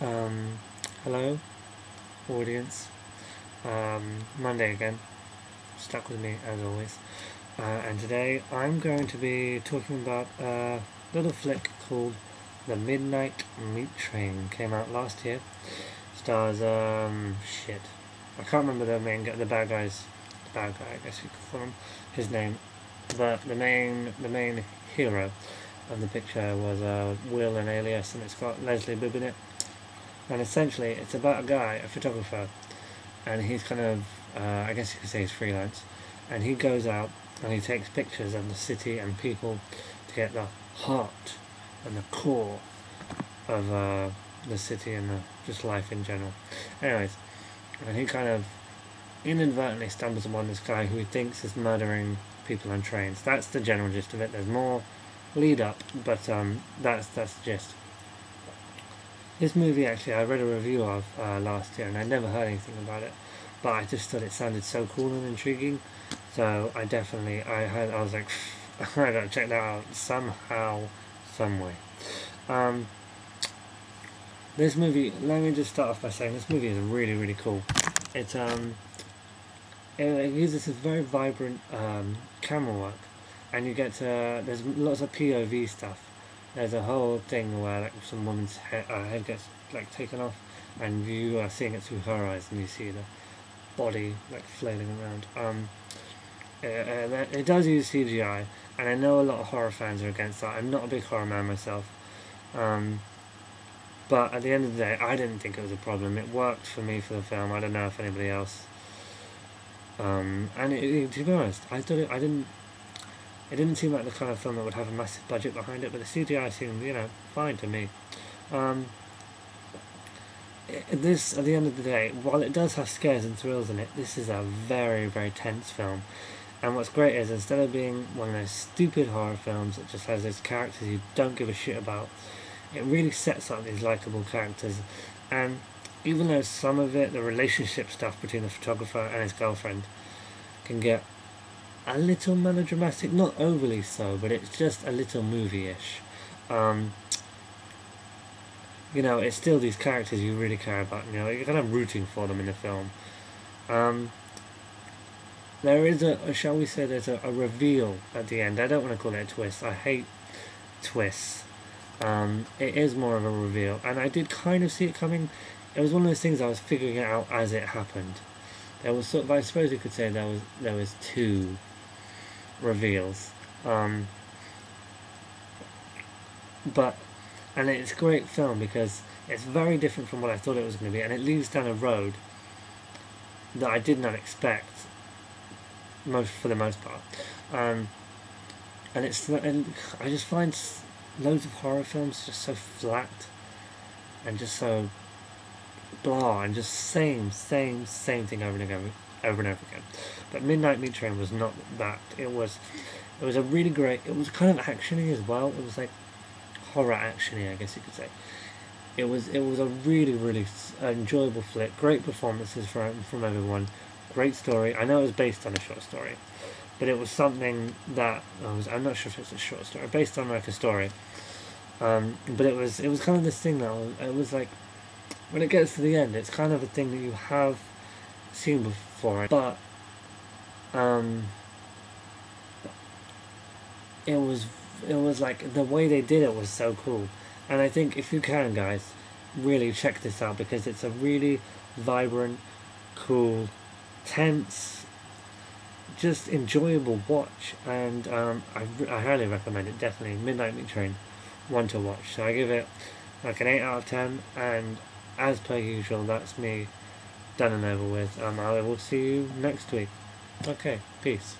Um, Hello, audience. Monday again. Stuck with me as always. And today I'm going to be talking about a little flick called The Midnight Meat Train. Came out last year. Stars shit. I can't remember the bad guy's the bad guy. I guess you could call him his name. But the main hero of the picture was Will and Alias, and it's got Leslie Bibb in it. And essentially, it's about a guy, a photographer, and he's kind of, I guess you could say he's freelance, and he goes out and he takes pictures of the city and people to get the heart and the core of the city and just life in general. Anyways, and he kind of inadvertently stumbles upon this guy who he thinks is murdering people on trains. That's the general gist of it. There's more lead up, but that's the gist. This movie, actually, I read a review of last year, and I never heard anything about it, but I just thought it sounded so cool and intriguing. So I was like, I gotta check that out somehow, some way. This movie. Let me just start off by saying this movie is really, really cool. It uses this very vibrant camera work, and you get to there's lots of POV stuff. There's a whole thing where like some woman's head gets like taken off, and you are seeing it through her eyes, and you see the body like flailing around. It does use CGI, and I know a lot of horror fans are against that. I'm not a big horror man myself, but at the end of the day, I didn't think it was a problem. It worked for me for the film. I don't know if anybody else. To be honest, I thought I didn't. It didn't seem like the kind of film that would have a massive budget behind it, but the CGI seemed, fine to me. This, at the end of the day, while it does have scares and thrills in it, this is a very, very tense film. And what's great is, instead of being one of those stupid horror films that just has those characters you don't give a shit about, it really sets up these likable characters. And even though some of it, the relationship stuff between the photographer and his girlfriend, can get a little melodramatic, not overly so, but it's just a little movie-ish. It's still these characters you really care about. You're kind of rooting for them in the film. There is shall we say, there's a reveal at the end. I don't want to call it a twist. I hate twists. It is more of a reveal, and I did kind of see it coming. It was one of those things I was figuring it out as it happened. There was sort of, I suppose you could say there was two reveals, and it's a great film because it's very different from what I thought it was going to be, and it leads down a road that I did not expect, for the most part, and I just find loads of horror films just so flat and just so blah, and just same thing over and over again. But Midnight Meat Train was not that. It was a really great. It was kind of actiony as well. It was like horror actiony, I guess you could say. It was a really, really enjoyable flick. Great performances from everyone. Great story. I know it was based on a short story, but it was something that I'm not sure if it's a short story based on like a story. But it was kind of this thing that it was like, when it gets to the end, it's kind of a thing that you have seen before, but it was like the way they did it was so cool. And I think if you can, guys, really check this out, because it's a really vibrant, cool, tense, just enjoyable watch, and I highly recommend it. Definitely Midnight Meat Train, one to watch. So I give it like an 8 out of 10, and as per usual, that's me done and over with. I will see you next week. Okay, peace.